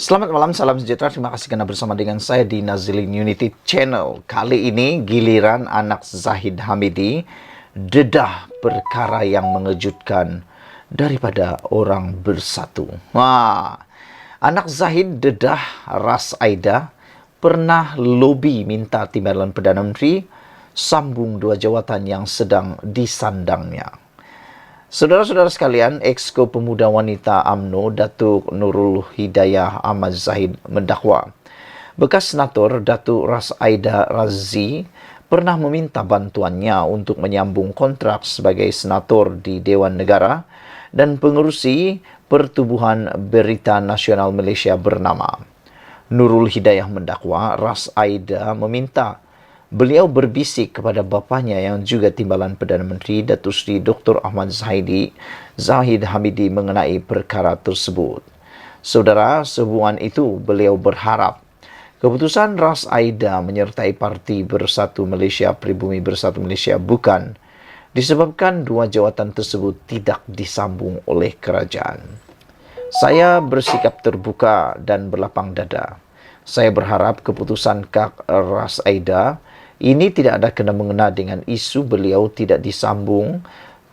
Selamat malam, salam sejahtera. Terima kasih karena bersama dengan saya di Nazilin Unity Channel. Kali ini giliran anak Zahid Hamidi dedah perkara yang mengejutkan daripada orang bersatu. Anak Zahid dedah Ras Aida pernah lobi minta timbalan Perdana Menteri sambung dua jawatan yang sedang disandangnya. Saudara-saudara sekalian, Exco Pemuda Wanita UMNO Datuk Nurul Hidayah Ahmad Zahid mendakwa bekas senator Datuk Ras Aida Razzi pernah meminta bantuannya untuk menyambung kontrak sebagai senator di Dewan Negara dan pengerusi Pertubuhan Berita Nasional Malaysia bernama. Nurul Hidayah mendakwa Ras Aida meminta beliau berbisik kepada bapanya yang juga timbalan Perdana Menteri Datuk Seri Dr. Ahmad Zahid Hamidi mengenai perkara tersebut. Saudara, sehubungan itu beliau berharap keputusan Ras Aida menyertai Parti Bersatu Malaysia Pribumi Bersatu Malaysia bukan disebabkan dua jawatan tersebut tidak disambung oleh kerajaan. Saya bersikap terbuka dan berlapang dada. Saya berharap keputusan Kak Ras Aida ini tidak ada kena-mengena dengan isu beliau tidak disambung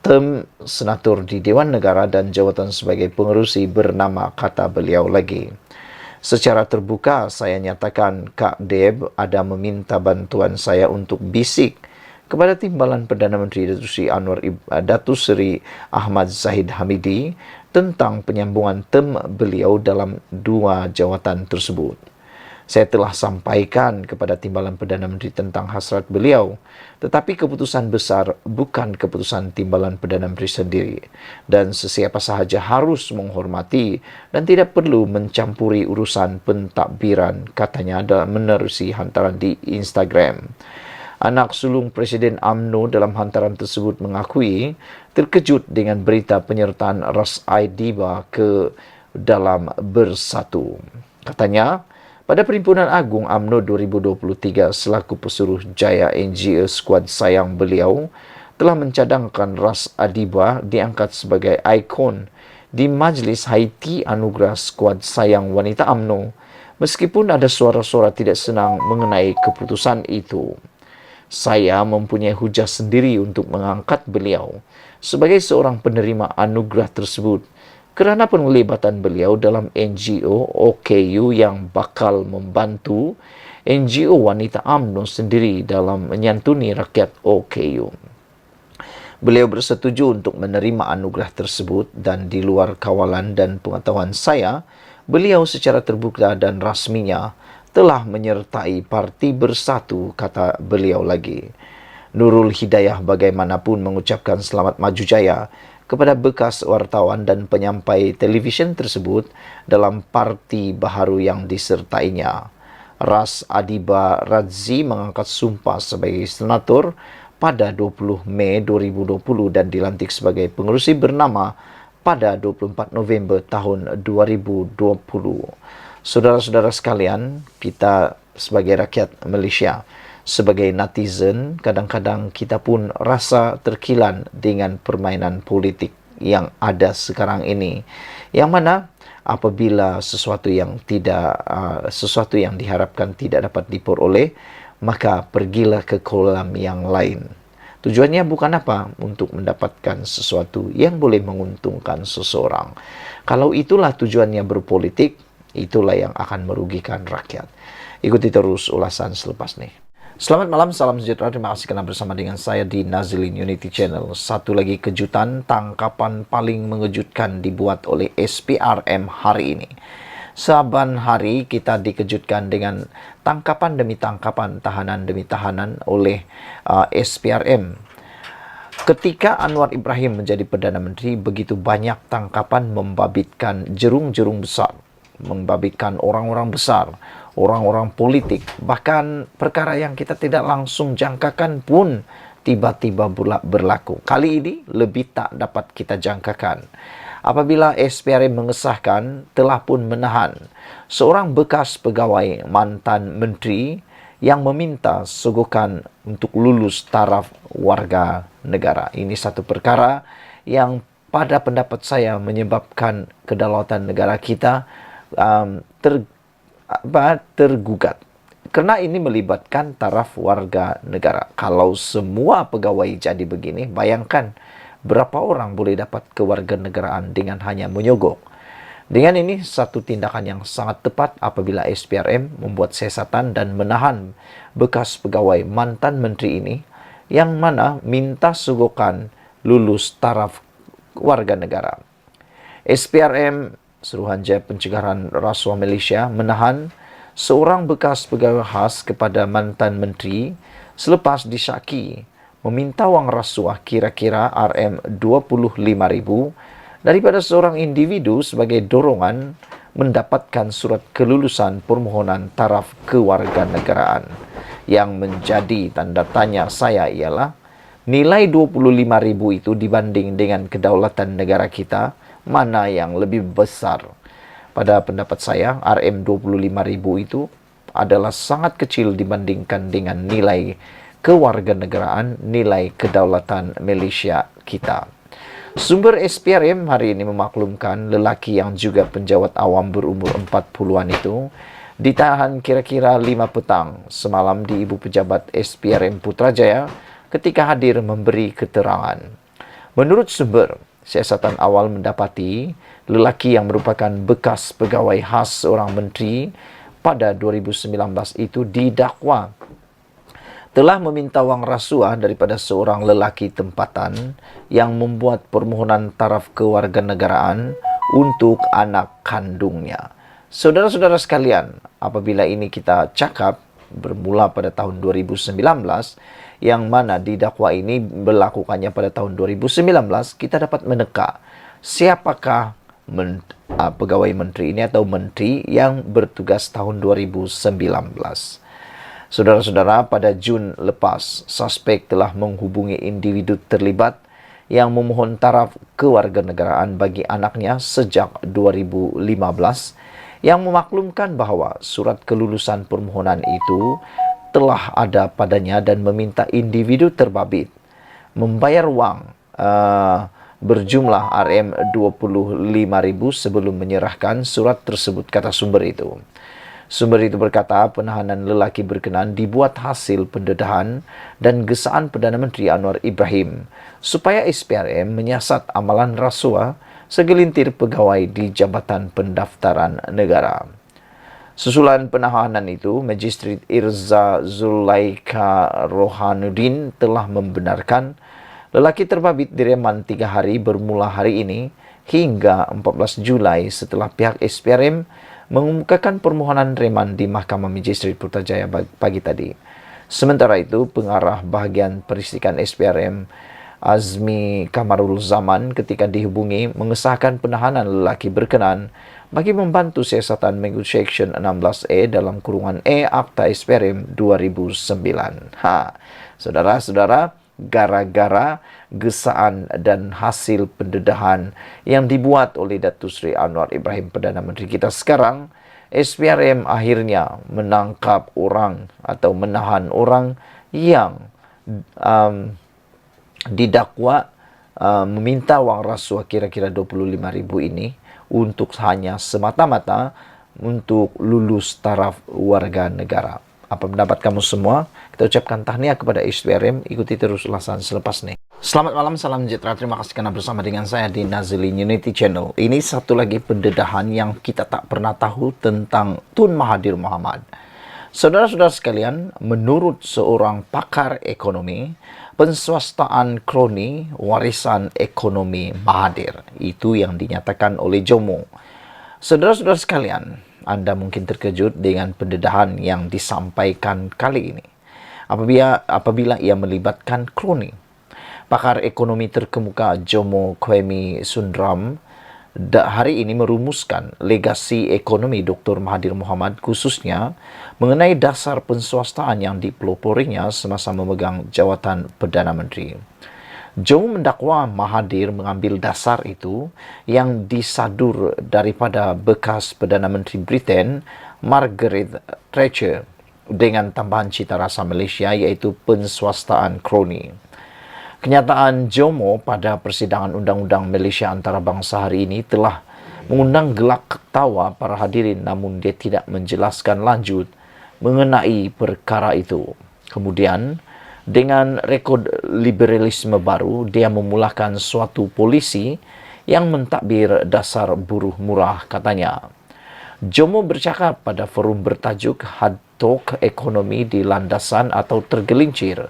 term senator di Dewan Negara dan jawatan sebagai pengerusi bernama kata beliau lagi. Secara terbuka saya nyatakan Kak Deb ada meminta bantuan saya untuk bisik kepada timbalan Perdana Menteri Datuk Seri Ahmad Zahid Hamidi tentang penyambungan term beliau dalam dua jawatan tersebut. Saya telah sampaikan kepada timbalan Perdana Menteri tentang hasrat beliau, tetapi keputusan besar bukan keputusan timbalan Perdana Menteri sendiri dan sesiapa sahaja harus menghormati dan tidak perlu mencampuri urusan pentadbiran, katanya dalam menerusi hantaran di Instagram. Anak sulung Presiden UMNO dalam hantaran tersebut mengakui terkejut dengan berita penyertaan Ras Aida ke dalam Bersatu. Katanya, pada Perhimpunan Agung UMNO 2023 selaku pesuruh jaya NGO skuad sayang beliau telah mencadangkan Ras Aida diangkat sebagai ikon di Majlis Haiti Anugerah Skuad Sayang Wanita UMNO meskipun ada suara-suara tidak senang mengenai keputusan itu. Saya mempunyai hujah sendiri untuk mengangkat beliau sebagai seorang penerima anugerah tersebut kerana penglibatan beliau dalam NGO OKU yang bakal membantu NGO Wanita UMNO sendiri dalam menyantuni rakyat OKU. Beliau bersetuju untuk menerima anugerah tersebut dan di luar kawalan dan pengetahuan saya, beliau secara terbuka dan rasminya telah menyertai Parti Bersatu, kata beliau lagi. Nurul Hidayah bagaimanapun mengucapkan selamat maju jaya kepada bekas wartawan dan penyampai televisyen tersebut dalam parti baharu yang disertainya. Ras Aida Razzi mengangkat sumpah sebagai senator pada 20 Mei 2020 dan dilantik sebagai pengerusi bernama pada 24 November tahun 2020. Saudara-saudara sekalian, kita sebagai rakyat Malaysia, sebagai netizen, kadang-kadang kita pun rasa terkilan dengan permainan politik yang ada sekarang ini. Yang mana apabila sesuatu yang diharapkan tidak dapat diperoleh, maka pergilah ke kolam yang lain. Tujuannya bukan apa? Untuk mendapatkan sesuatu yang boleh menguntungkan seseorang. Kalau itulah tujuannya berpolitik, itulah yang akan merugikan rakyat. Ikuti terus ulasan selepas ini. Selamat malam, salam sejahtera. Terima kasih kerana bersama dengan saya di Nazilin Unity Channel. Satu lagi kejutan, tangkapan paling mengejutkan dibuat oleh SPRM hari ini. Saban hari kita dikejutkan dengan tangkapan demi tangkapan, tahanan demi tahanan oleh SPRM. Ketika Anwar Ibrahim menjadi Perdana Menteri, begitu banyak tangkapan membabitkan jerung-jerung besar, membabitkan orang-orang besar, orang-orang politik, bahkan perkara yang kita tidak langsung jangkakan pun tiba-tiba berlaku. Kali ini lebih tak dapat kita jangkakan. Apabila SPRM mengesahkan telah pun menahan seorang bekas pegawai mantan menteri yang meminta sogokan untuk lulus taraf warga negara. Ini satu perkara yang pada pendapat saya menyebabkan kedaulatan negara kita tergugat. Karena ini melibatkan taraf warga negara. Kalau semua pegawai jadi begini, bayangkan berapa orang boleh dapat kewarganegaraan dengan hanya menyogok. Dengan ini, satu tindakan yang sangat tepat apabila SPRM membuat siasatan dan menahan bekas pegawai mantan menteri ini yang mana minta sogokan lulus taraf warga negara. SPRM, Suruhanjaya Pencegahan Rasuah Malaysia, menahan seorang bekas pegawai khas kepada mantan menteri selepas disyaki meminta wang rasuah kira-kira RM25,000 daripada seorang individu sebagai dorongan mendapatkan surat kelulusan permohonan taraf kewarganegaraan. Yang menjadi tanda tanya saya ialah nilai 25,000 itu dibanding dengan kedaulatan negara kita, mana yang lebih besar? Pada pendapat saya, RM25,000 itu adalah sangat kecil dibandingkan dengan nilai kewarganegaraan, nilai kedaulatan Malaysia kita. Sumber SPRM hari ini memaklumkan lelaki yang juga penjawat awam berumur 40-an itu ditahan kira-kira 5 petang semalam di Ibu Pejabat SPRM Putrajaya ketika hadir memberi keterangan. Menurut sumber, siasatan awal mendapati lelaki yang merupakan bekas pegawai khas seorang menteri pada 2019 itu didakwa telah meminta wang rasuah daripada seorang lelaki tempatan yang membuat permohonan taraf kewarganegaraan untuk anak kandungnya. Saudara-saudara sekalian, apabila ini kita cakap bermula pada tahun 2019, yang mana didakwa ini berlakukannya pada tahun 2019, kita dapat meneka siapakah pegawai menteri ini atau menteri yang bertugas tahun 2019. Saudara-saudara, pada Jun lepas, suspek telah menghubungi individu terlibat yang memohon taraf kewarganegaraan bagi anaknya sejak 2015 yang memaklumkan bahawa surat kelulusan permohonan itu telah ada padanya dan meminta individu terbabit membayar wang berjumlah RM25,000 sebelum menyerahkan surat tersebut, kata sumber itu. Sumber itu berkata penahanan lelaki berkenan dibuat hasil pendedahan dan gesaan Perdana Menteri Anwar Ibrahim supaya SPRM menyiasat amalan rasuah segelintir pegawai di Jabatan Pendaftaran Negara. Susulan penahanan itu, Magistrat Irza Zulaika Rohanuddin telah membenarkan lelaki terbabit direman 3 hari bermula hari ini hingga 14 Julai setelah pihak SPRM mengemukakan permohonan reman di Mahkamah Magistrat Putrajaya pagi tadi. Sementara itu, pengarah bahagian peristikan SPRM Azmi Kamarul Zaman ketika dihubungi mengesahkan penahanan lelaki berkenan bagi membantu siasatan mengikut Section 16A dalam kurungan E Akta SPRM 2009. Saudara-saudara, gara-gara gesaan dan hasil pendedahan yang dibuat oleh Datuk Seri Anwar Ibrahim, Perdana Menteri kita sekarang, SPRM akhirnya menangkap orang atau menahan orang yang didakwa meminta wang rasuah kira-kira 25,000 ini untuk hanya semata-mata untuk lulus taraf warga negara. Apa pendapat kamu semua? Kita ucapkan tahniah kepada SPRM. Ikuti terus ulasan selepas ini. Selamat malam, salam sejahtera. Terima kasih karena bersama dengan saya di Nazilin Unity Channel. Ini satu lagi pendedahan yang kita tak pernah tahu tentang Tun Mahathir Mohamad. Saudara-saudara sekalian, menurut seorang pakar ekonomi, penswastaan kroni warisan ekonomi Mahathir itu yang dinyatakan oleh Jomo. Saudara-saudara sekalian, Anda mungkin terkejut dengan pendedahan yang disampaikan kali ini apabila ia melibatkan kroni. Pakar ekonomi terkemuka Jomo Kwemi Sundram hari ini merumuskan legasi ekonomi Dr. Mahathir Mohamad khususnya mengenai dasar penswastaan yang dipeloporinya semasa memegang jawatan Perdana Menteri. Jomo mendakwa Mahathir mengambil dasar itu yang disadur daripada bekas Perdana Menteri Britain Margaret Thatcher dengan tambahan cita rasa Malaysia iaitu penswastaan kroni. Kenyataan Jomo pada persidangan Undang-Undang Malaysia Antarabangsa hari ini telah mengundang gelak tawa para hadirin, namun dia tidak menjelaskan lanjut mengenai perkara itu. Kemudian, dengan rekod liberalisme baru, dia memulakan suatu polisi yang mentadbir dasar buruh murah, katanya. Jomo bercakap pada forum bertajuk Hard Talk Ekonomi di Landasan atau Tergelincir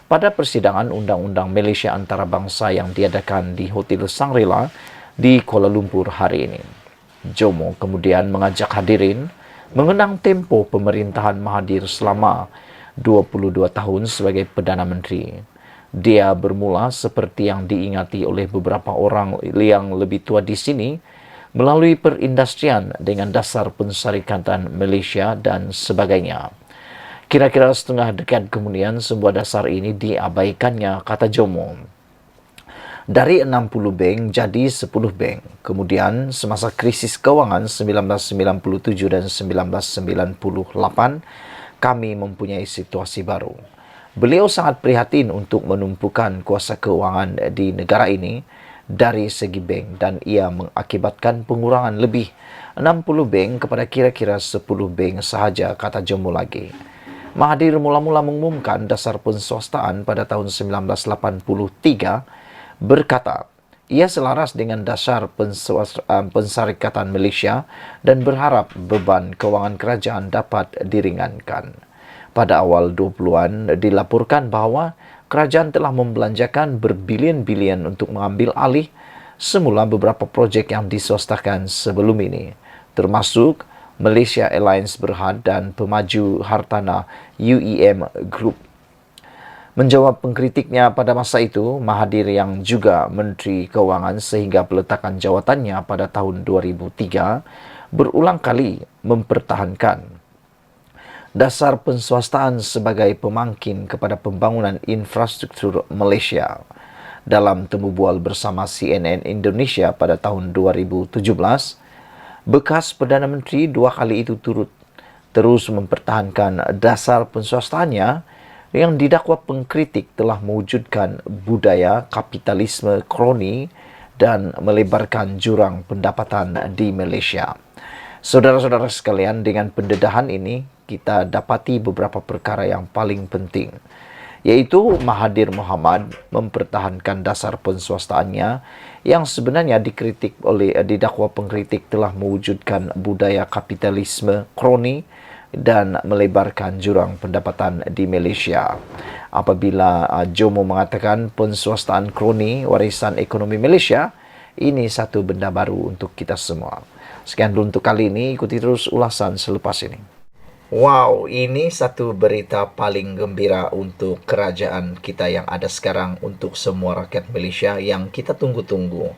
pada persidangan Undang-Undang Malaysia Antarabangsa yang diadakan di Hotel Shangri-La di Kuala Lumpur hari ini. Jomo kemudian mengajak hadirin mengenang tempo pemerintahan Mahathir selama 22 tahun sebagai Perdana Menteri. Dia bermula seperti yang diingati oleh beberapa orang yang lebih tua di sini, melalui perindustrian dengan dasar pensyarikatan Malaysia dan sebagainya. Kira-kira setengah dekad kemudian, sebuah dasar ini diabaikannya, kata Jomo. Dari 60 bank jadi 10 bank. Kemudian, semasa krisis kewangan 1997 dan 1998, kami mempunyai situasi baru. Beliau sangat prihatin untuk menumpukan kuasa keuangan di negara ini dari segi bank, dan ia mengakibatkan pengurangan lebih 60 bank kepada kira-kira 10 bank sahaja, kata Jomo lagi. Mahathir mula-mula mengumumkan dasar penswastaan pada tahun 1983, berkata ia selaras dengan dasar pensyarikatan Malaysia dan berharap beban kewangan kerajaan dapat diringankan. Pada awal 20-an dilaporkan bahawa kerajaan telah membelanjakan berbilion-bilion untuk mengambil alih semula beberapa projek yang diswastakan sebelum ini, termasuk Malaysia Alliance Berhad dan pemaju hartanah UEM Group. Menjawab pengkritiknya pada masa itu, Mahathir yang juga Menteri Keuangan sehingga peletakan jawatannya pada tahun 2003, berulang kali mempertahankan dasar penswastaan sebagai pemangkin kepada pembangunan infrastruktur Malaysia. Dalam temu bual bersama CNN Indonesia pada tahun 2017, bekas Perdana Menteri dua kali itu terus mempertahankan dasar penswastaannya yang didakwa pengkritik telah mewujudkan budaya kapitalisme kroni dan melebarkan jurang pendapatan di Malaysia. Saudara-saudara sekalian, dengan pendedahan ini kita dapati beberapa perkara yang paling penting, yaitu Mahathir Mohamad mempertahankan dasar penswastaannya yang sebenarnya didakwa pengkritik telah mewujudkan budaya kapitalisme kroni dan melebarkan jurang pendapatan di Malaysia. Apabila Jomo mengatakan penswastaan kroni warisan ekonomi Malaysia, ini satu benda baru untuk kita semua. Sekian dulu untuk kali ini, ikuti terus ulasan selepas ini. Wow, ini satu berita paling gembira untuk kerajaan kita yang ada sekarang, untuk semua rakyat Malaysia yang kita tunggu-tunggu.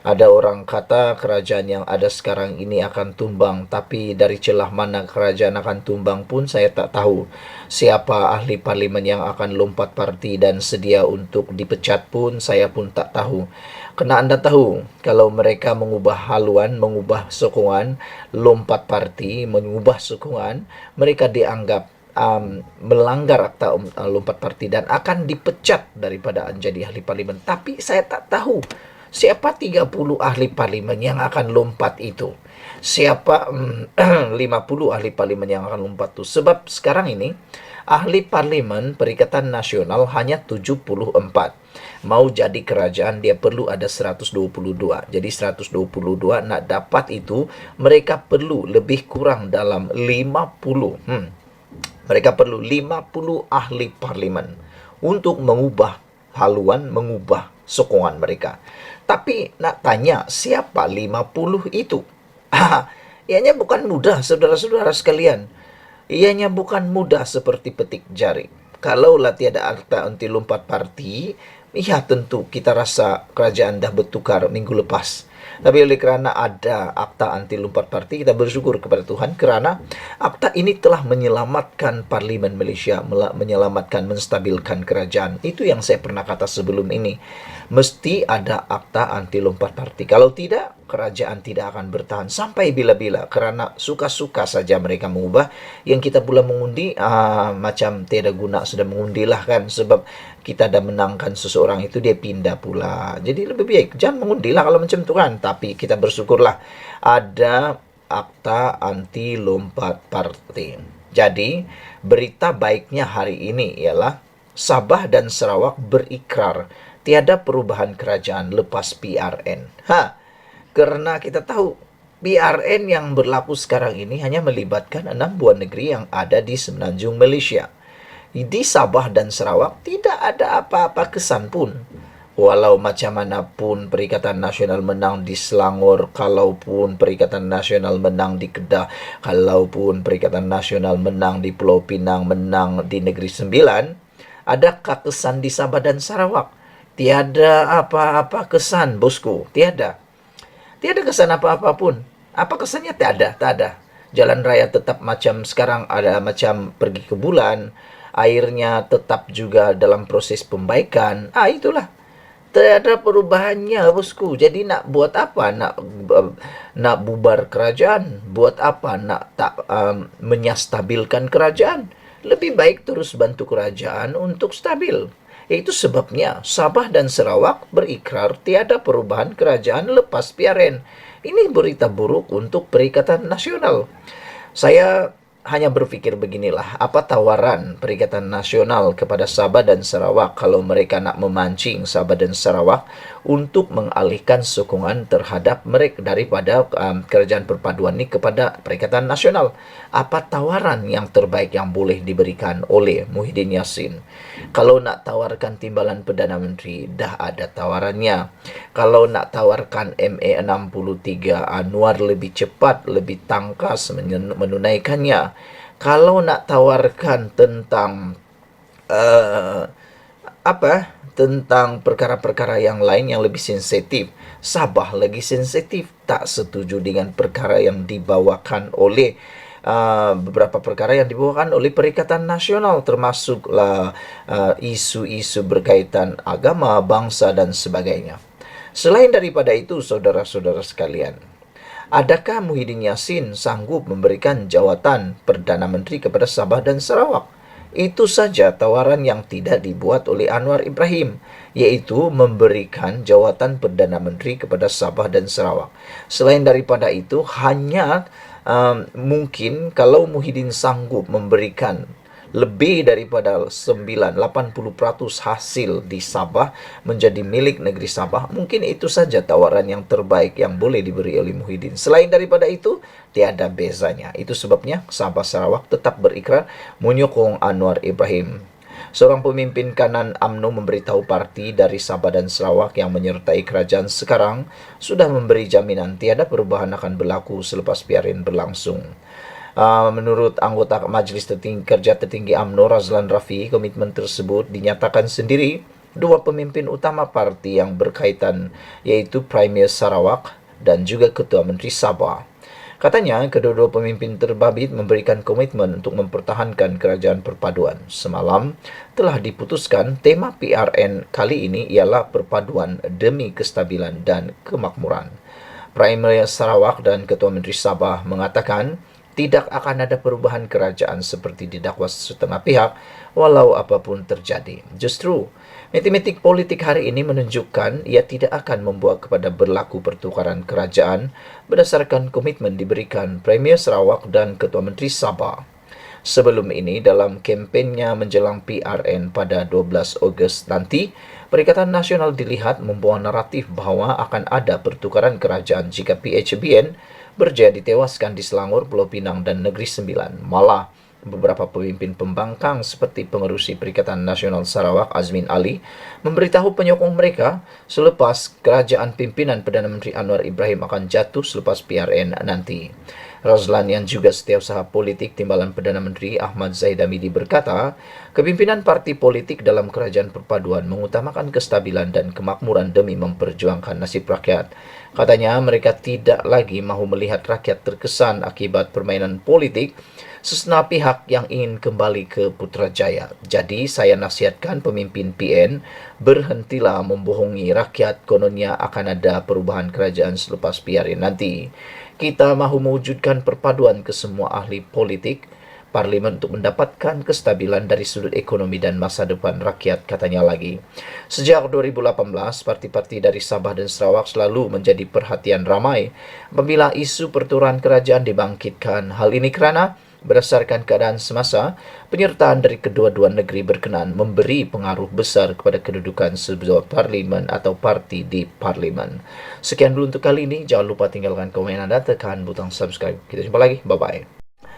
Ada orang kata kerajaan yang ada sekarang ini akan tumbang, tapi dari celah mana kerajaan akan tumbang pun saya tak tahu. Siapa ahli parlimen yang akan lompat parti dan sedia untuk dipecat pun saya pun tak tahu. Kena anda tahu, kalau mereka mengubah haluan, mengubah sokongan, lompat parti, mengubah sokongan, mereka dianggap melanggar akta lompat parti dan akan dipecat daripada menjadi ahli parlimen. Tapi saya tak tahu siapa 30 ahli parlimen yang akan lompat itu. Siapa 50 ahli parlimen yang akan lompat itu. Sebab sekarang ini ahli parlimen Perikatan Nasional hanya 74. Mau jadi kerajaan dia perlu ada 122. Jadi 122 nak dapat itu mereka perlu lebih kurang dalam 50. Mereka perlu 50 ahli parlimen untuk mengubah haluan, mengubah sokongan mereka. Tapi nak tanya siapa 50 itu? Ianya bukan mudah, saudara-saudara sekalian. Ianya bukan mudah seperti petik jari. Kalaulah tiada akta anti lompat parti, ya tentu kita rasa kerajaan dah bertukar minggu lepas. Tapi oleh kerana ada akta anti lompat parti, kita bersyukur kepada Tuhan kerana akta ini telah menyelamatkan Parlimen Malaysia, menyelamatkan, menstabilkan kerajaan. Itu yang saya pernah kata sebelum ini. Mesti ada akta anti lompat parti. Kalau tidak, kerajaan tidak akan bertahan sampai bila-bila, kerana suka-suka saja mereka mengubah. Yang kita pula mengundi, macam tiada guna sudah mengundilah kan, sebab kita dah menangkan seseorang itu, dia pindah pula. Jadi lebih baik jangan mengundilah kalau macam tu kan. Tapi kita bersyukurlah ada akta anti lompat parti. Jadi berita baiknya hari ini ialah Sabah dan Sarawak berikrar tiada perubahan kerajaan lepas PRN. Kerana kita tahu PRN yang berlaku sekarang ini hanya melibatkan 6 buah negeri yang ada di semenanjung Malaysia. Di Sabah dan Sarawak tidak ada apa-apa kesan pun. Walau macam mana pun Perikatan Nasional menang di Selangor, kalaupun Perikatan Nasional menang di Kedah, kalaupun Perikatan Nasional menang di Pulau Pinang, menang di Negeri Sembilan, adakah kesan di Sabah dan Sarawak? Tiada apa-apa kesan, bosku. Tiada. Tiada kesan apa-apa pun. Apa kesannya? Tak ada. Jalan raya tetap macam sekarang, ada macam pergi ke bulan. Airnya tetap juga dalam proses pembaikan. Itulah. Tiada perubahannya, bosku. Jadi nak buat apa? Nak bubar kerajaan? Buat apa nak tak menyastabilkan kerajaan? Lebih baik terus bantu kerajaan untuk stabil. Itu sebabnya Sabah dan Sarawak berikrar tiada perubahan kerajaan lepas PRN. Ini berita buruk untuk Perikatan Nasional. Saya hanya berfikir beginilah, apa tawaran Perikatan Nasional kepada Sabah dan Sarawak kalau mereka nak memancing Sabah dan Sarawak untuk mengalihkan sokongan terhadap mereka daripada kerajaan perpaduan ini kepada Perikatan Nasional. Apa tawaran yang terbaik yang boleh diberikan oleh Muhyiddin Yassin? Kalau nak tawarkan timbalan Perdana Menteri, dah ada tawarannya. Kalau nak tawarkan MA63, Anwar lebih cepat, lebih tangkas menunaikannya. Kalau nak tawarkan tentang tentang perkara-perkara yang lain yang lebih sensitif, Sabah lagi sensitif, tak setuju dengan perkara yang dibawakan oleh beberapa perkara yang dibawakan oleh Perikatan Nasional, termasuklah isu-isu berkaitan agama, bangsa dan sebagainya. Selain daripada itu, saudara-saudara sekalian, adakah Muhyiddin Yassin sanggup memberikan jawatan Perdana Menteri kepada Sabah dan Sarawak? Itu saja tawaran yang tidak dibuat oleh Anwar Ibrahim, yaitu memberikan jawatan Perdana Menteri kepada Sabah dan Sarawak. Selain daripada itu, hanya mungkin kalau Muhyiddin sanggup memberikan lebih daripada 80% hasil di Sabah menjadi milik negeri Sabah, mungkin itu saja tawaran yang terbaik yang boleh diberi oleh Muhyiddin. Selain daripada itu, tiada bezanya. Itu sebabnya Sabah Sarawak tetap berikrar menyokong Anwar Ibrahim. Seorang pemimpin kanan UMNO memberitahu parti dari Sabah dan Sarawak yang menyertai kerajaan sekarang sudah memberi jaminan tiada perubahan akan berlaku selepas PRN berlangsung. Menurut anggota Majlis Kerja Tertinggi UMNO Razlan Rafi, komitmen tersebut dinyatakan sendiri dua pemimpin utama parti yang berkaitan, yaitu Premier Sarawak dan juga Ketua Menteri Sabah. Katanya, kedua-dua pemimpin terbabit memberikan komitmen untuk mempertahankan kerajaan perpaduan. Semalam telah diputuskan tema PRN kali ini ialah perpaduan demi kestabilan dan kemakmuran. Premier Sarawak dan Ketua Menteri Sabah mengatakan tidak akan ada perubahan kerajaan seperti didakwa setengah pihak walau apapun terjadi. Justru, matematik politik hari ini menunjukkan ia tidak akan membuat kepada berlaku pertukaran kerajaan berdasarkan komitmen diberikan Premier Sarawak dan Ketua Menteri Sabah. Sebelum ini, dalam kempennya menjelang PRN pada 12 Ogos nanti, Perikatan Nasional dilihat membawa naratif bahawa akan ada pertukaran kerajaan jika PHBN berjaya ditewaskan di Selangor, Pulau Pinang dan Negeri Sembilan. Malah, beberapa pemimpin pembangkang seperti pengerusi Perikatan Nasional Sarawak Azmin Ali memberitahu penyokong mereka selepas kerajaan pimpinan Perdana Menteri Anwar Ibrahim akan jatuh selepas PRN nanti. Razlan yang juga setiausaha politik timbalan Perdana Menteri Ahmad Zahid Hamidi berkata, kepimpinan parti politik dalam kerajaan perpaduan mengutamakan kestabilan dan kemakmuran demi memperjuangkan nasib rakyat. Katanya mereka tidak lagi mahu melihat rakyat terkesan akibat permainan politik sesena pihak yang ingin kembali ke Putrajaya. Jadi saya nasihatkan pemimpin PN, berhentilah membohongi rakyat kononnya akan ada perubahan kerajaan selepas PRN nanti. Kita mahu mewujudkan perpaduan ke semua ahli politik Parlimen untuk mendapatkan kestabilan dari sudut ekonomi dan masa depan rakyat, katanya lagi. Sejak 2018, parti-parti dari Sabah dan Sarawak selalu menjadi perhatian ramai apabila isu pertukaran kerajaan dibangkitkan. Hal ini kerana berdasarkan keadaan semasa, penyertaan dari kedua-dua negeri berkenan memberi pengaruh besar kepada kedudukan sebuah parlimen atau parti di parlimen. Sekian dulu untuk kali ini. Jangan lupa tinggalkan komen Anda, tekan butang subscribe. Kita jumpa lagi. Bye-bye.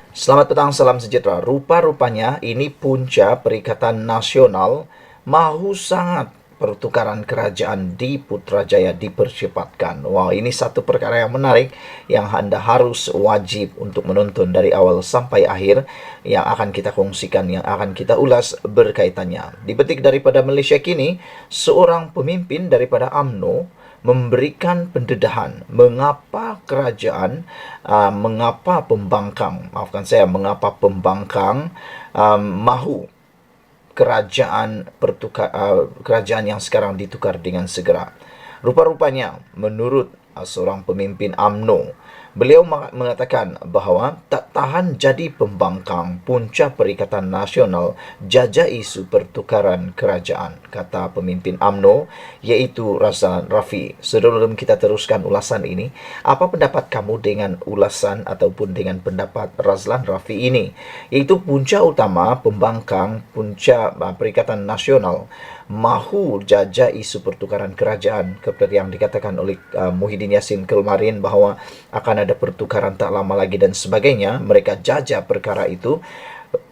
Selamat petang, salam sejahtera. Rupa-rupanya ini punca Perikatan Nasional mahu sangat pertukaran kerajaan di Putrajaya dipercepatkan. Wah, ini satu perkara yang menarik yang Anda harus wajib untuk menonton dari awal sampai akhir, yang akan kita kongsikan, yang akan kita ulas berkaitannya. Dipetik daripada Malaysia Kini, seorang pemimpin daripada UMNO memberikan pendedahan mengapa kerajaan, mengapa pembangkang mahu kerajaan yang sekarang ditukar dengan segera. Rupa-rupanya menurut seorang pemimpin UMNO, beliau mengatakan bahawa tak tahan jadi pembangkang punca Perikatan Nasional jajah isu pertukaran kerajaan, kata pemimpin UMNO iaitu Razlan Rafi. Sebelum kita teruskan ulasan ini, apa pendapat kamu dengan ulasan ataupun dengan pendapat Razlan Rafi ini? Iaitu punca utama pembangkang punca Perikatan Nasional mahu jajah isu pertukaran kerajaan, seperti yang dikatakan oleh Muhyiddin Yassin kemarin bahawa akan ada pertukaran tak lama lagi dan sebagainya. Mereka jajah perkara itu.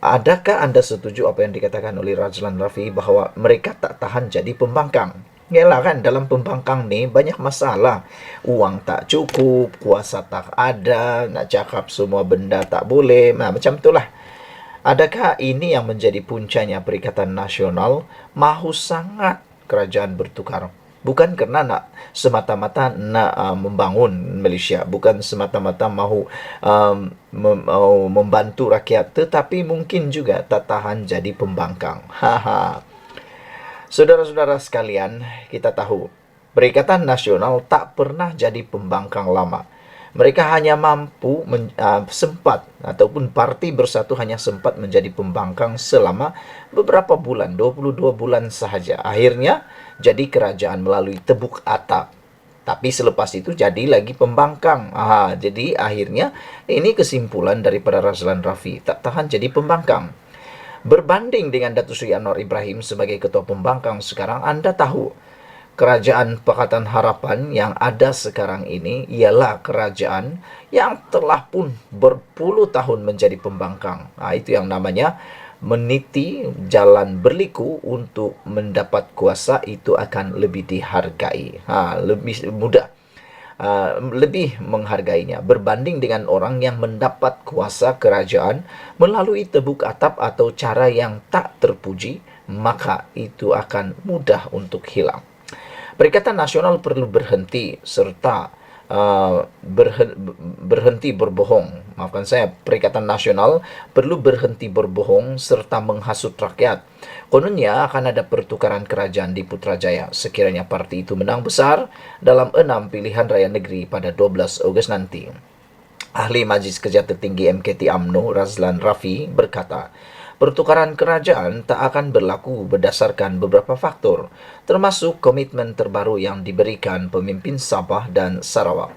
Adakah anda setuju apa yang dikatakan oleh Razlan Rafi bahawa mereka tak tahan jadi pembangkang? Yalah kan, dalam pembangkang ni banyak masalah. Uang tak cukup, kuasa tak ada, nak cakap semua benda tak boleh. Macam itulah. Adakah ini yang menjadi puncanya Perikatan Nasional mahu sangat kerajaan bertukar? Bukan kerana nak semata-mata nak membangun Malaysia, bukan semata-mata mahu membantu rakyat, tetapi mungkin juga tak tahan jadi pembangkang. Saudara-saudara sekalian, kita tahu Perikatan Nasional tak pernah jadi pembangkang lama. Mereka hanya mampu sempat ataupun Parti Bersatu hanya sempat menjadi pembangkang selama beberapa bulan, 22 bulan sahaja. Akhirnya jadi kerajaan melalui tebuk atap. Tapi selepas itu jadi lagi pembangkang. Jadi akhirnya ini kesimpulan daripada Razlan Rafi, tak tahan jadi pembangkang. Berbanding dengan Datuk Seri Anwar Ibrahim sebagai ketua pembangkang sekarang, anda tahu kerajaan Pakatan Harapan yang ada sekarang ini ialah kerajaan yang telah pun berpuluh tahun menjadi pembangkang. Itu yang namanya meniti jalan berliku untuk mendapat kuasa, itu akan lebih dihargai. Lebih mudah, lebih menghargainya berbanding dengan orang yang mendapat kuasa kerajaan melalui tebuk atap atau cara yang tak terpuji, maka itu akan mudah untuk hilang. Perikatan Nasional perlu berhenti serta berhenti berbohong. Maafkan saya, Perikatan Nasional perlu berhenti berbohong serta menghasut rakyat. Kononnya akan ada pertukaran kerajaan di Putrajaya sekiranya parti itu menang besar dalam 6 pilihan raya negeri pada 12 Ogos nanti. Ahli Majlis Kerja Tertinggi MKT UMNO Razlan Rafi berkata, pertukaran kerajaan tak akan berlaku berdasarkan beberapa faktor, termasuk komitmen terbaru yang diberikan pemimpin Sabah dan Sarawak.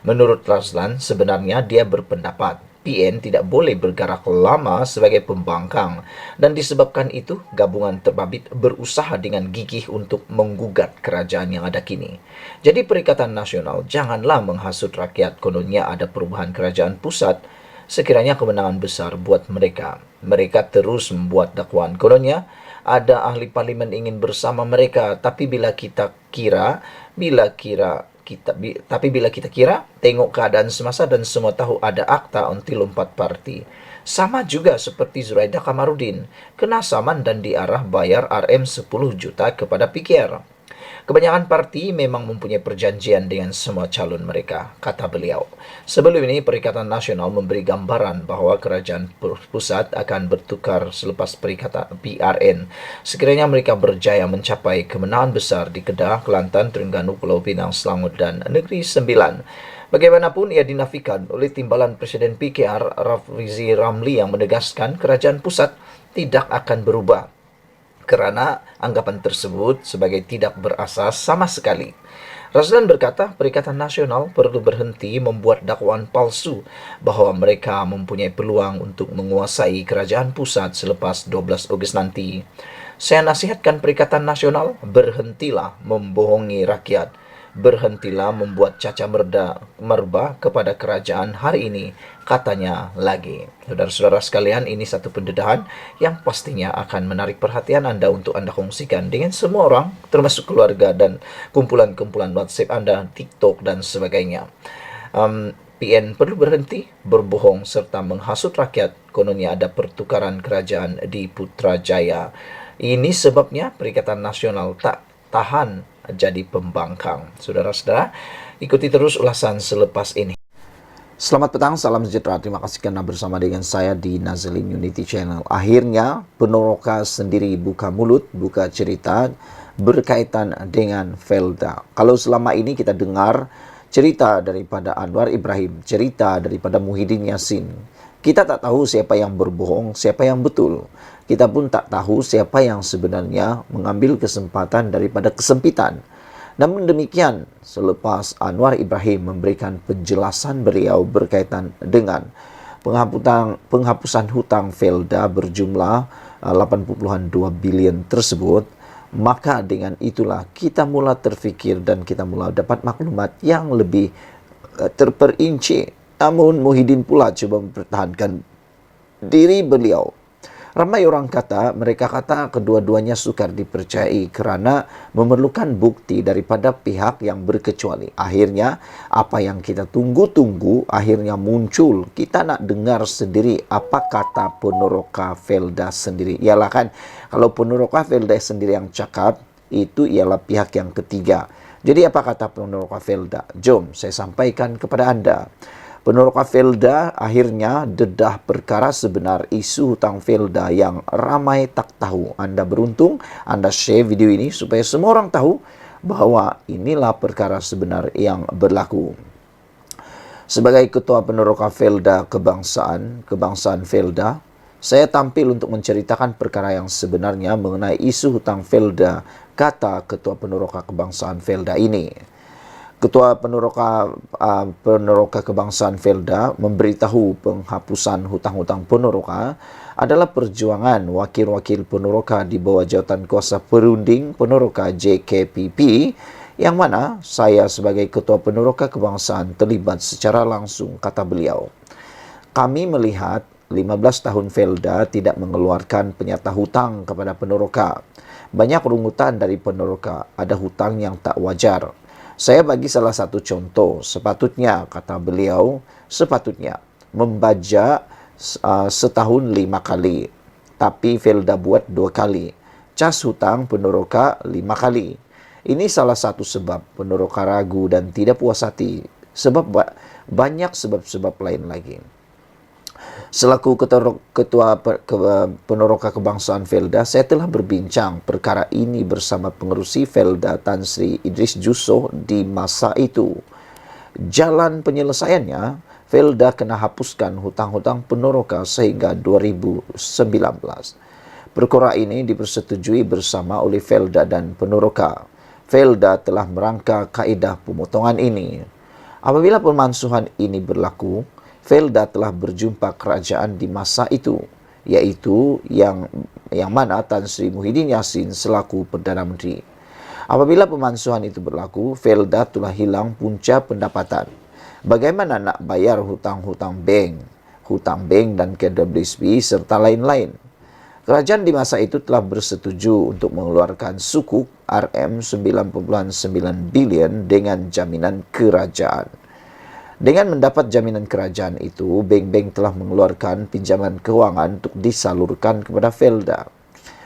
Menurut Razlan, sebenarnya dia berpendapat PN tidak boleh bergerak lama sebagai pembangkang, dan disebabkan itu gabungan terbabit berusaha dengan gigih untuk menggugat kerajaan yang ada kini. Jadi Perikatan Nasional janganlah menghasut rakyat kononnya ada perubahan kerajaan pusat sekiranya kemenangan besar buat mereka. Mereka terus membuat dakwaan. Kononnya ada ahli parlimen ingin bersama mereka, tapi bila kita kira, tengok keadaan semasa dan semua tahu ada akta unti lompat parti. Sama juga seperti Zuraida Kamarudin, kena saman dan diarah bayar RM 10 juta kepada PKR. Kebanyakan parti memang mempunyai perjanjian dengan semua calon mereka, kata beliau. Sebelum ini, Perikatan Nasional memberi gambaran bahwa kerajaan pusat akan bertukar selepas Perikatan PRN. Sekiranya mereka berjaya mencapai kemenangan besar di Kedah, Kelantan, Terengganu, Pulau Pinang, Selangor, dan Negeri Sembilan. Bagaimanapun ia dinafikan oleh timbalan Presiden PKR Rafizi Ramli yang menegaskan kerajaan pusat tidak akan berubah kerana anggapan tersebut sebagai tidak berasas sama sekali. Razlan berkata Perikatan Nasional perlu berhenti membuat dakwaan palsu bahawa mereka mempunyai peluang untuk menguasai kerajaan pusat selepas 12 Ogos nanti. Saya nasihatkan Perikatan Nasional, berhentilah membohongi rakyat. Berhentilah membuat caca merba kepada kerajaan hari ini, katanya lagi. Saudara-saudara sekalian, ini satu pendedahan yang pastinya akan menarik perhatian Anda untuk Anda kongsikan dengan semua orang, termasuk keluarga dan kumpulan-kumpulan WhatsApp Anda, TikTok dan sebagainya. PN perlu berhenti berbohong serta menghasut rakyat, kononnya ada pertukaran kerajaan di Putrajaya. Ini sebabnya Perikatan Nasional tak tahan jadi pembangkang. Saudara-saudara, ikuti terus ulasan selepas ini. Selamat petang, salam sejahtera. Terima kasih karena bersama dengan saya di Nazilin Unity Channel. Akhirnya, Penoroka sendiri buka mulut, buka cerita berkaitan dengan Felda. Kalau selama ini kita dengar cerita daripada Anwar Ibrahim, cerita daripada Muhyiddin Yassin, kita tak tahu siapa yang berbohong, siapa yang betul. Kita pun tak tahu siapa yang sebenarnya mengambil kesempatan daripada kesempitan. Namun demikian, selepas Anwar Ibrahim memberikan penjelasan beliau berkaitan dengan penghapusan hutang Felda berjumlah 8.2 bilion tersebut, maka dengan itulah kita mula terfikir dan kita mula dapat maklumat yang lebih terperinci. Namun Muhyiddin pula cuba mempertahankan diri beliau. Ramai orang mereka kata kedua-duanya sukar dipercayai kerana memerlukan bukti daripada pihak yang berkecuali. Akhirnya, apa yang kita tunggu-tunggu akhirnya muncul. Kita nak dengar sendiri apa kata Penoroka Felda sendiri. Ialah kan, kalau Penoroka Felda sendiri yang cakap, itu ialah pihak yang ketiga. Jadi apa kata Penoroka Felda? Jom saya sampaikan kepada anda. Penoroka Felda akhirnya dedah perkara sebenar isu hutang Felda yang ramai tak tahu. Anda beruntung, Anda share video ini supaya semua orang tahu bahawa inilah perkara sebenar yang berlaku. Sebagai Ketua Penoroka Felda Kebangsaan Felda, saya tampil untuk menceritakan perkara yang sebenarnya mengenai isu hutang Felda, kata Ketua Penoroka Kebangsaan Felda ini. Ketua Penoroka Kebangsaan Felda memberitahu penghapusan hutang-hutang penoroka adalah perjuangan wakil-wakil penoroka di bawah jawatan kuasa perunding penoroka JKPP, yang mana saya sebagai Ketua Penoroka Kebangsaan terlibat secara langsung, kata beliau. Kami melihat 15 tahun Felda tidak mengeluarkan penyata hutang kepada penoroka. Banyak rungutan dari penoroka, ada hutang yang tak wajar. Saya bagi salah satu contoh, sepatutnya, kata beliau, sepatutnya membaca setahun 5 kali, tapi Felda buat 2 kali. Cas hutang penoroka 5 kali. Ini salah satu sebab penoroka ragu dan tidak puas hati, sebab banyak sebab-sebab lain lagi. Selaku Ketua Penoroka Kebangsaan Felda, saya telah berbincang perkara ini bersama pengerusi Felda Tan Sri Idris Jusoh di masa itu. Jalan penyelesaiannya, Felda kena hapuskan hutang-hutang penoroka sehingga 2019. Perkara ini dipersetujui bersama oleh Felda dan penoroka. Felda telah merangka kaedah pemotongan ini. Apabila pemansuhan ini berlaku, Felda telah berjumpa kerajaan di masa itu, yaitu yang mana Tan Sri Muhyiddin Yassin selaku Perdana Menteri. Apabila pemansuhan itu berlaku, Felda telah hilang punca pendapatan. Bagaimana nak bayar hutang-hutang bank dan KWSP serta lain-lain? Kerajaan di masa itu telah bersetuju untuk mengeluarkan sukuk RM9.9 bilion dengan jaminan kerajaan. Dengan mendapat jaminan kerajaan itu, bank-bank telah mengeluarkan pinjaman kewangan untuk disalurkan kepada Felda.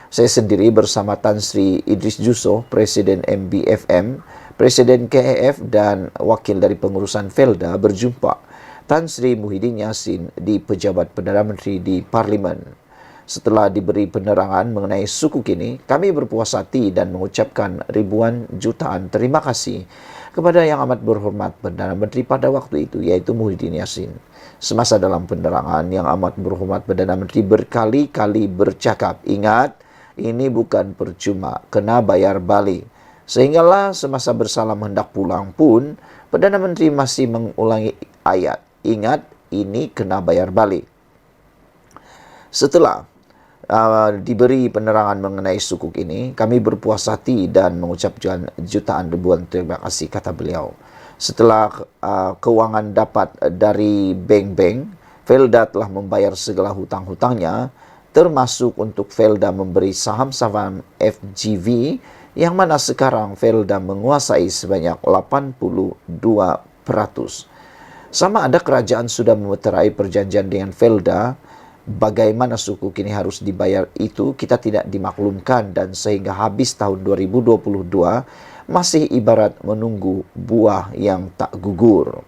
Saya sendiri bersama Tan Sri Idris Juso, Presiden MBFM, Presiden KEF dan Wakil dari Pengurusan Felda berjumpa Tan Sri Muhyiddin Yassin di Pejabat Perdana Menteri di Parlimen. Setelah diberi penerangan mengenai sukuk ini, kami berpuas hati dan mengucapkan ribuan jutaan terima kasih kepada Yang Amat Berhormat Perdana Menteri pada waktu itu, yaitu Muhyiddin Yassin. Semasa dalam penerangan, Yang Amat Berhormat Perdana Menteri berkali-kali bercakap, ingat, ini bukan percuma, kena bayar balik. Sehinggalah semasa bersalam hendak pulang pun, Perdana Menteri masih mengulangi ayat, ingat, ini kena bayar balik. Setelah diberi penerangan mengenai sukuk ini, kami berpuas hati dan mengucapkan jutaan ribuan terima kasih, kata beliau. Setelah kewangan dapat dari bank-bank, Felda telah membayar segala hutang-hutangnya, termasuk untuk Felda memberi saham-saham FGV, yang mana sekarang Felda menguasai sebanyak 82%. Sama ada kerajaan sudah memeterai perjanjian dengan Felda, bagaimana sukuk ini harus dibayar itu kita tidak dimaklumkan, dan sehingga habis tahun 2022 masih ibarat menunggu buah yang tak gugur.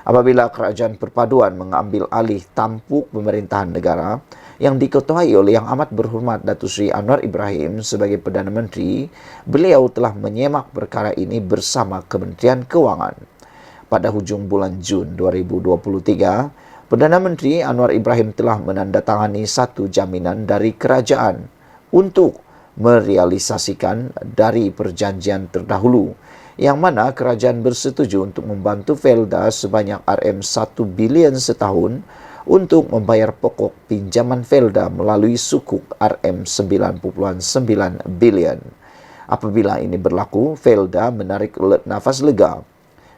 Apabila kerajaan perpaduan mengambil alih tampuk pemerintahan negara yang diketuai oleh Yang Amat Berhormat Datuk Seri Anwar Ibrahim sebagai Perdana Menteri, beliau telah menyemak perkara ini bersama Kementerian Kewangan. Pada hujung bulan Jun 2023, Perdana Menteri Anwar Ibrahim telah menandatangani satu jaminan dari kerajaan untuk merealisasikan dari perjanjian terdahulu, yang mana kerajaan bersetuju untuk membantu Felda sebanyak RM1 bilion setahun untuk membayar pokok pinjaman Felda melalui sukuk RM9.9 bilion. Apabila ini berlaku, Felda menarik nafas lega.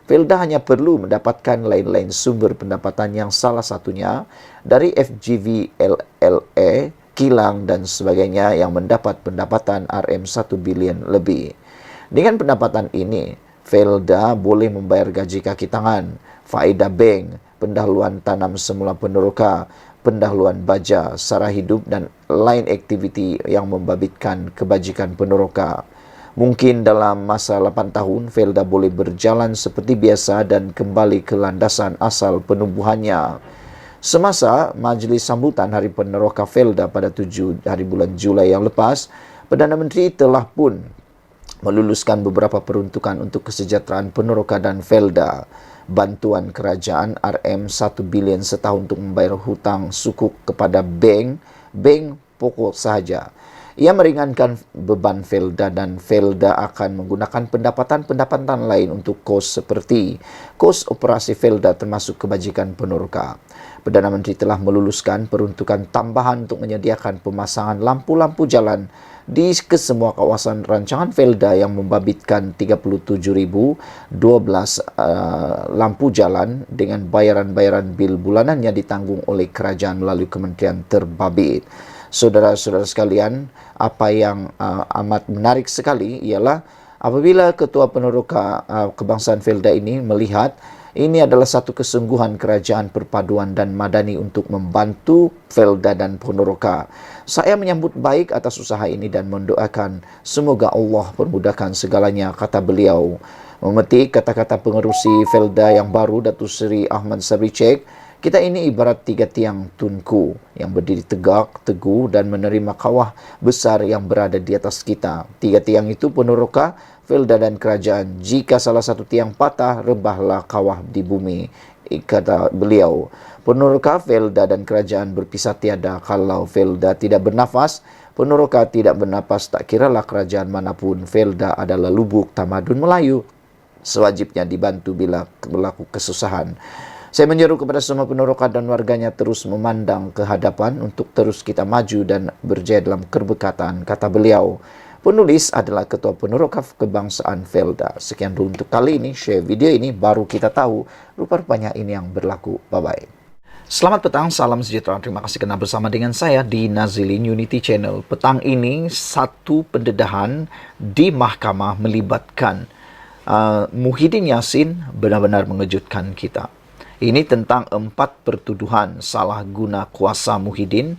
Felda hanya perlu mendapatkan lain-lain sumber pendapatan yang salah satunya dari FGV LLA, kilang dan sebagainya yang mendapat pendapatan RM1 bilion lebih. Dengan pendapatan ini, Felda boleh membayar gaji kaki tangan, faedah bank, pendahuluan tanam semula peneroka, pendahuluan baja, sara hidup dan lain aktiviti yang membabitkan kebajikan peneroka. Mungkin dalam masa 8 tahun, Felda boleh berjalan seperti biasa dan kembali ke landasan asal penubuhannya. Semasa majlis sambutan Hari Peneroka Felda pada 7 hari bulan Julai yang lepas, Perdana Menteri telah pun meluluskan beberapa peruntukan untuk kesejahteraan peneroka dan Felda. Bantuan kerajaan RM1 bilion setahun untuk membayar hutang sukuk kepada bank pokok sahaja. Ia meringankan beban Felda dan Felda akan menggunakan pendapatan-pendapatan lain untuk kos seperti kos operasi Felda termasuk kebajikan peneroka. Perdana Menteri telah meluluskan peruntukan tambahan untuk menyediakan pemasangan lampu-lampu jalan di kesemua kawasan rancangan Felda yang membabitkan 37.012 lampu jalan dengan bayaran-bayaran bil bulanannya ditanggung oleh kerajaan melalui kementerian terbabit. Saudara-saudara sekalian, apa yang amat menarik sekali ialah apabila Ketua Peneroka Kebangsaan Felda ini melihat ini adalah satu kesungguhan kerajaan perpaduan dan madani untuk membantu Felda dan peneroka. Saya menyambut baik atas usaha ini dan mendoakan semoga Allah permudahkan segalanya, kata beliau. Memetik kata-kata pengerusi Felda yang baru, Datuk Seri Ahmad Sabri Cek, kita ini ibarat 3 tiang tunku yang berdiri tegak, teguh dan menerima kawah besar yang berada di atas kita. 3 tiang itu peneroka, Felda dan kerajaan. Jika salah satu tiang patah, rebahlah kawah di bumi, kata beliau. Peneroka, Felda dan kerajaan berpisah tiada. Kalau Felda tidak bernafas, peneroka tidak bernafas, tak kiralah kerajaan manapun. Felda adalah lubuk tamadun Melayu, sewajibnya dibantu bila berlaku kesusahan. Saya menyeru kepada semua peneroka dan warganya terus memandang ke hadapan untuk terus kita maju dan berjaya dalam keberkatan, kata beliau. Penulis adalah Ketua Peneroka Kebangsaan Felda. Sekian dulu untuk kali ini, share video ini, baru kita tahu rupa-rupanya ini yang berlaku. Bye-bye. Selamat petang, salam sejahtera. Terima kasih kerana bersama dengan saya di Nazilin Unity Channel. Petang ini, satu pendedahan di mahkamah melibatkan Muhyiddin Yassin benar-benar mengejutkan kita. Ini tentang 4 pertuduhan salah guna kuasa Muhyiddin